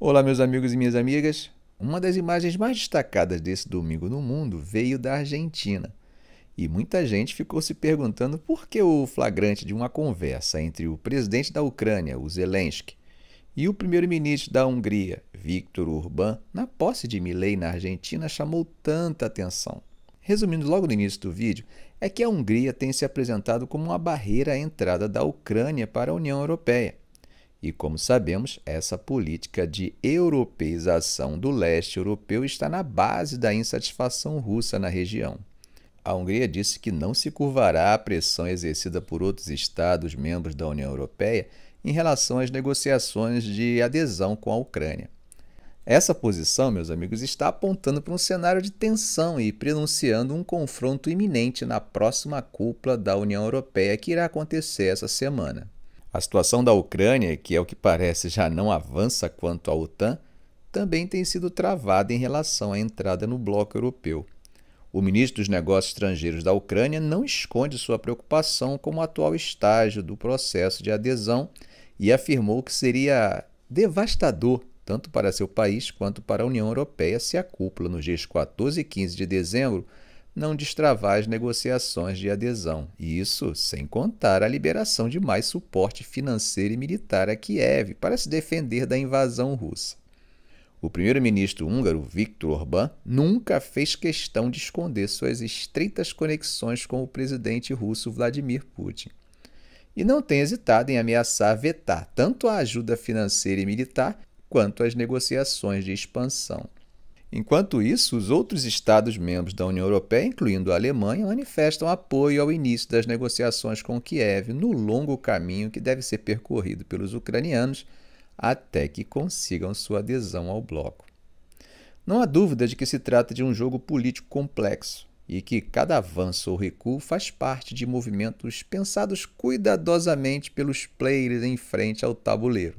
Olá, meus amigos e minhas amigas. Uma das imagens mais destacadas desse domingo no mundo veio da Argentina. E muita gente ficou se perguntando por que o flagrante de uma conversa entre o presidente da Ucrânia, o Zelensky, e o primeiro-ministro da Hungria, Viktor Orbán, na posse de Milei na Argentina, chamou tanta atenção. Resumindo logo no início do vídeo, é que a Hungria tem se apresentado como uma barreira à entrada da Ucrânia para a União Europeia. E, como sabemos, essa política de europeização do leste europeu está na base da insatisfação russa na região. A Hungria disse que não se curvará à pressão exercida por outros Estados membros da União Europeia em relação às negociações de adesão com a Ucrânia. Essa posição, meus amigos, está apontando para um cenário de tensão e prenunciando um confronto iminente na próxima cúpula da União Europeia que irá acontecer essa semana. A situação da Ucrânia, que é o que parece já não avança quanto à OTAN, também tem sido travada em relação à entrada no bloco europeu. O ministro dos Negócios Estrangeiros da Ucrânia não esconde sua preocupação com o atual estágio do processo de adesão e afirmou que seria devastador tanto para seu país quanto para a União Europeia se a cúpula nos dias 14 e 15 de dezembro não destravar as negociações de adesão, e isso sem contar a liberação de mais suporte financeiro e militar a Kiev para se defender da invasão russa. O primeiro-ministro húngaro, Viktor Orbán, nunca fez questão de esconder suas estreitas conexões com o presidente russo Vladimir Putin. E não tem hesitado em ameaçar vetar tanto a ajuda financeira e militar quanto as negociações de expansão. Enquanto isso, os outros Estados-membros da União Europeia, incluindo a Alemanha, manifestam apoio ao início das negociações com Kiev no longo caminho que deve ser percorrido pelos ucranianos até que consigam sua adesão ao bloco. Não há dúvida de que se trata de um jogo político complexo e que cada avanço ou recuo faz parte de movimentos pensados cuidadosamente pelos players em frente ao tabuleiro.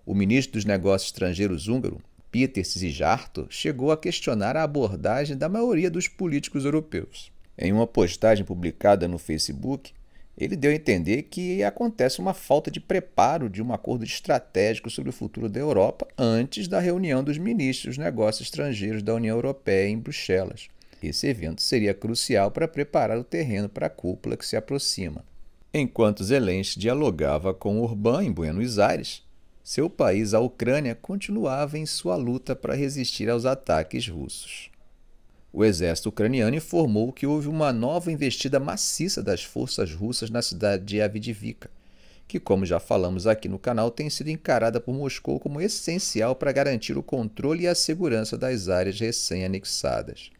O ministro dos Negócios Estrangeiros húngaro, Péter Szijjártó, chegou a questionar a abordagem da maioria dos políticos europeus. Em uma postagem publicada no Facebook, ele deu a entender que acontece uma falta de preparo de um acordo estratégico sobre o futuro da Europa antes da reunião dos ministros dos negócios estrangeiros da União Europeia em Bruxelas. Esse evento seria crucial para preparar o terreno para a cúpula que se aproxima. Enquanto Zelensky dialogava com Orbán em Buenos Aires, seu país, a Ucrânia, continuava em sua luta para resistir aos ataques russos. O exército ucraniano informou que houve uma nova investida maciça das forças russas na cidade de Avdiivka, que, como já falamos aqui no canal, tem sido encarada por Moscou como essencial para garantir o controle e a segurança das áreas recém-anexadas.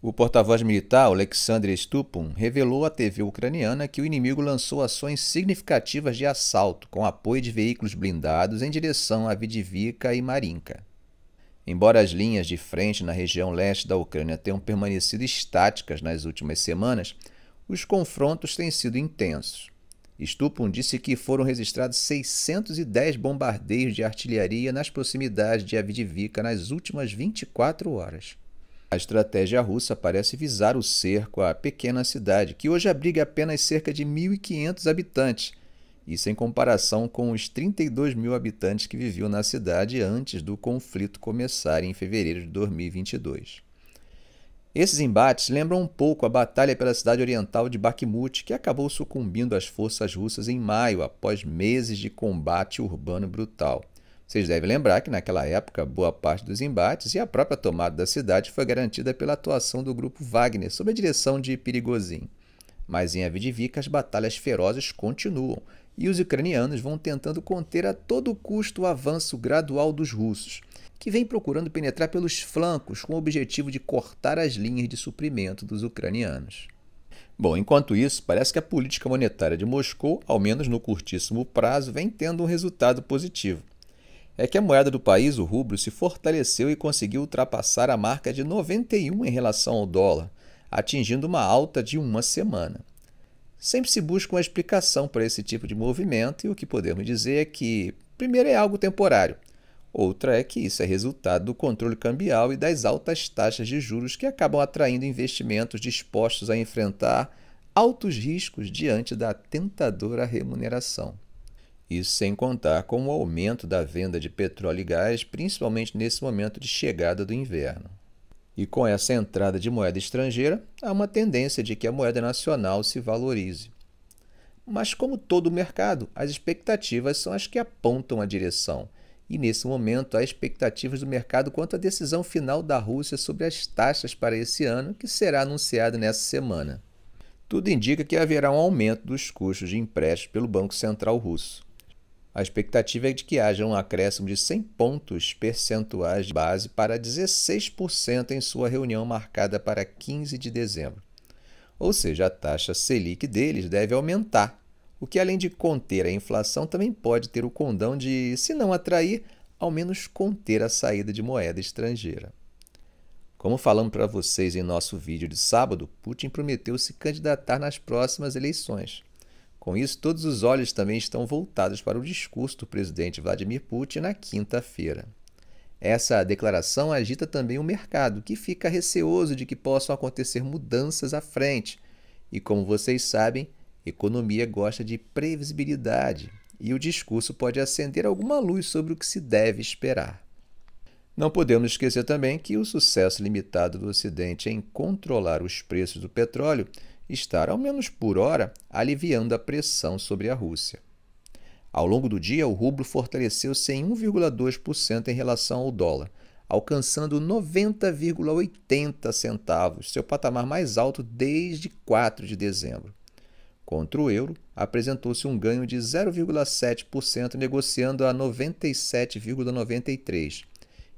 O porta-voz militar, Oleksandr Stupun, revelou à TV ucraniana que o inimigo lançou ações significativas de assalto com apoio de veículos blindados em direção a Avdiivka e Marinka. Embora as linhas de frente na região leste da Ucrânia tenham permanecido estáticas nas últimas semanas, os confrontos têm sido intensos. Stupun disse que foram registrados 610 bombardeios de artilharia nas proximidades de Avdiivka nas últimas 24 horas. A estratégia russa parece visar o cerco à pequena cidade, que hoje abriga apenas cerca de 1.500 habitantes, isso em comparação com os 32 mil habitantes que viviam na cidade antes do conflito começar em fevereiro de 2022. Esses embates lembram um pouco a batalha pela cidade oriental de Bakhmut, que acabou sucumbindo às forças russas em maio, após meses de combate urbano brutal. Vocês devem lembrar que naquela época boa parte dos embates e a própria tomada da cidade foi garantida pela atuação do grupo Wagner sob a direção de Prigozhin. Mas em Avdiivka as batalhas ferozes continuam e os ucranianos vão tentando conter a todo custo o avanço gradual dos russos, que vêm procurando penetrar pelos flancos com o objetivo de cortar as linhas de suprimento dos ucranianos. Bom, enquanto isso, parece que a política monetária de Moscou, ao menos no curtíssimo prazo, vem tendo um resultado positivo. É que a moeda do país, o rublo, se fortaleceu e conseguiu ultrapassar a marca de 91 em relação ao dólar, atingindo uma alta de uma semana. Sempre se busca uma explicação para esse tipo de movimento e o que podemos dizer é que, primeiro, é algo temporário. Outra é que isso é resultado do controle cambial e das altas taxas de juros que acabam atraindo investimentos dispostos a enfrentar altos riscos diante da tentadora remuneração. Isso sem contar com o aumento da venda de petróleo e gás, principalmente nesse momento de chegada do inverno. E com essa entrada de moeda estrangeira, há uma tendência de que a moeda nacional se valorize. Mas, como todo mercado, as expectativas são as que apontam a direção. E, nesse momento, há expectativas do mercado quanto à decisão final da Rússia sobre as taxas para esse ano, que será anunciada nessa semana. Tudo indica que haverá um aumento dos custos de empréstimo pelo Banco Central Russo. A expectativa é de que haja um acréscimo de 100 pontos percentuais de base para 16% em sua reunião marcada para 15 de dezembro. Ou seja, a taxa Selic deles deve aumentar, o que, além de conter a inflação, também pode ter o condão de, se não atrair, ao menos conter a saída de moeda estrangeira. Como falamos para vocês em nosso vídeo de sábado, Putin prometeu se candidatar nas próximas eleições. Com isso, todos os olhos também estão voltados para o discurso do presidente Vladimir Putin na quinta-feira. Essa declaração agita também o mercado, que fica receoso de que possam acontecer mudanças à frente. E como vocês sabem, economia gosta de previsibilidade, e o discurso pode acender alguma luz sobre o que se deve esperar. Não podemos esquecer também que o sucesso limitado do Ocidente em controlar os preços do petróleo está, ao menos por hora, aliviando a pressão sobre a Rússia. Ao longo do dia, o rublo fortaleceu-se em 1,2% em relação ao dólar, alcançando 90,80 centavos, seu patamar mais alto desde 4 de dezembro. Contra o euro, apresentou-se um ganho de 0,7%, negociando a 97,93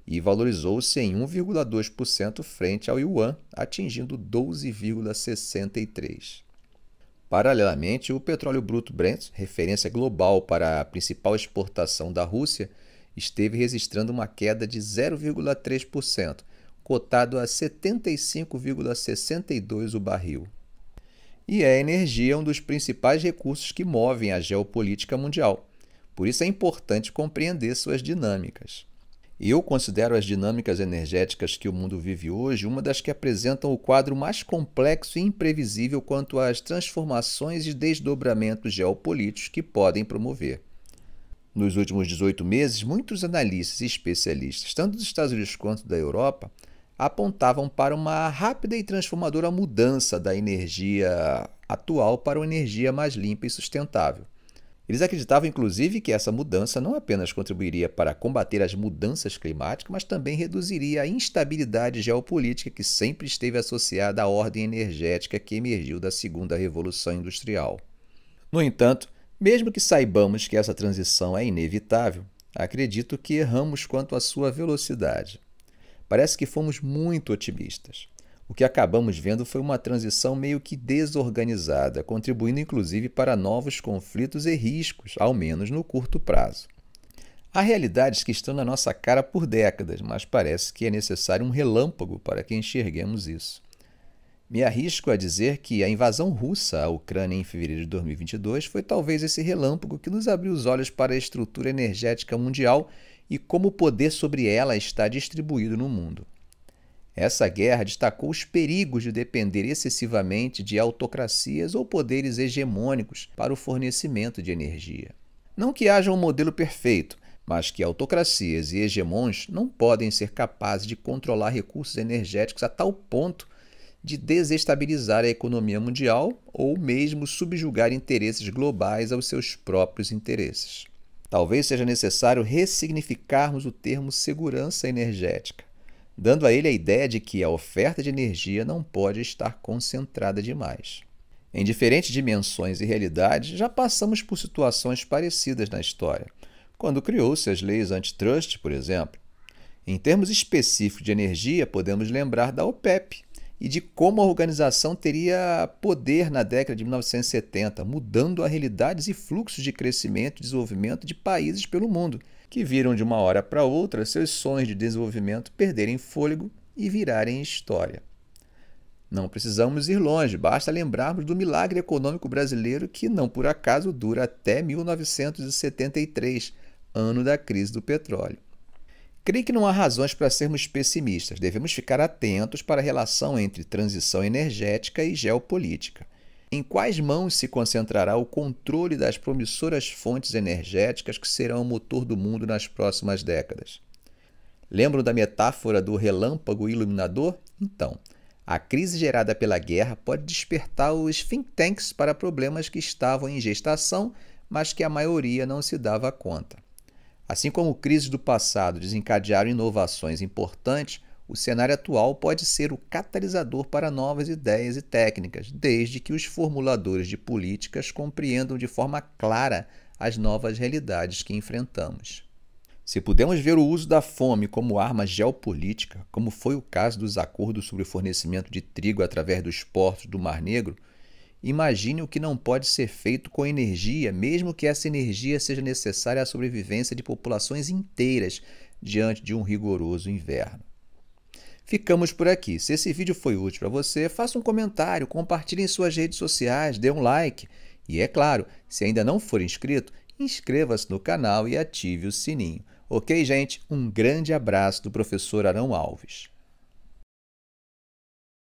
e valorizou-se em 1,2% frente ao yuan, atingindo 12,63. Paralelamente, o petróleo bruto Brent, referência global para a principal exportação da Rússia, esteve registrando uma queda de 0,3%, cotado a 75,62 o barril. E a energia é um dos principais recursos que movem a geopolítica mundial. Por isso é importante compreender suas dinâmicas. Eu considero as dinâmicas energéticas que o mundo vive hoje uma das que apresentam o quadro mais complexo e imprevisível quanto às transformações e desdobramentos geopolíticos que podem promover. Nos últimos 18 meses, muitos analistas e especialistas, tanto dos Estados Unidos quanto da Europa, apontavam para uma rápida e transformadora mudança da energia atual para uma energia mais limpa e sustentável. Eles acreditavam, inclusive, que essa mudança não apenas contribuiria para combater as mudanças climáticas, mas também reduziria a instabilidade geopolítica que sempre esteve associada à ordem energética que emergiu da Segunda Revolução Industrial. No entanto, mesmo que saibamos que essa transição é inevitável, acredito que erramos quanto à sua velocidade. Parece que fomos muito otimistas. O que acabamos vendo foi uma transição meio que desorganizada, contribuindo inclusive para novos conflitos e riscos, ao menos no curto prazo. Há realidades que estão na nossa cara por décadas, mas parece que é necessário um relâmpago para que enxerguemos isso. Me arrisco a dizer que a invasão russa à Ucrânia em fevereiro de 2022 foi talvez esse relâmpago que nos abriu os olhos para a estrutura energética mundial e como o poder sobre ela está distribuído no mundo. Essa guerra destacou os perigos de depender excessivamente de autocracias ou poderes hegemônicos para o fornecimento de energia. Não que haja um modelo perfeito, mas que autocracias e hegemões não podem ser capazes de controlar recursos energéticos a tal ponto de desestabilizar a economia mundial ou mesmo subjugar interesses globais aos seus próprios interesses. Talvez seja necessário ressignificarmos o termo segurança energética, dando a ele a ideia de que a oferta de energia não pode estar concentrada demais. Em diferentes dimensões e realidades, já passamos por situações parecidas na história, quando criou-se as leis antitrust, por exemplo. Em termos específicos de energia, podemos lembrar da OPEP e de como a organização teria poder na década de 1970, mudando as realidades e fluxos de crescimento e desenvolvimento de países pelo mundo, que viram de uma hora para outra seus sonhos de desenvolvimento perderem fôlego e virarem história. Não precisamos ir longe, basta lembrarmos do milagre econômico brasileiro que, não por acaso, dura até 1973, ano da crise do petróleo. Creio que não há razões para sermos pessimistas, devemos ficar atentos para a relação entre transição energética e geopolítica. Em quais mãos se concentrará o controle das promissoras fontes energéticas que serão o motor do mundo nas próximas décadas? Lembram da metáfora do relâmpago iluminador? Então, a crise gerada pela guerra pode despertar os think tanks para problemas que estavam em gestação, mas que a maioria não se dava conta. Assim como crises do passado desencadearam inovações importantes, o cenário atual pode ser o catalisador para novas ideias e técnicas, desde que os formuladores de políticas compreendam de forma clara as novas realidades que enfrentamos. Se pudermos ver o uso da fome como arma geopolítica, como foi o caso dos acordos sobre o fornecimento de trigo através dos portos do Mar Negro, imagine o que não pode ser feito com energia, mesmo que essa energia seja necessária à sobrevivência de populações inteiras diante de um rigoroso inverno. Ficamos por aqui. Se esse vídeo foi útil para você, faça um comentário, compartilhe em suas redes sociais, dê um like. E é claro, se ainda não for inscrito, inscreva-se no canal e ative o sininho. Ok, gente? Um grande abraço do professor Arão Alves.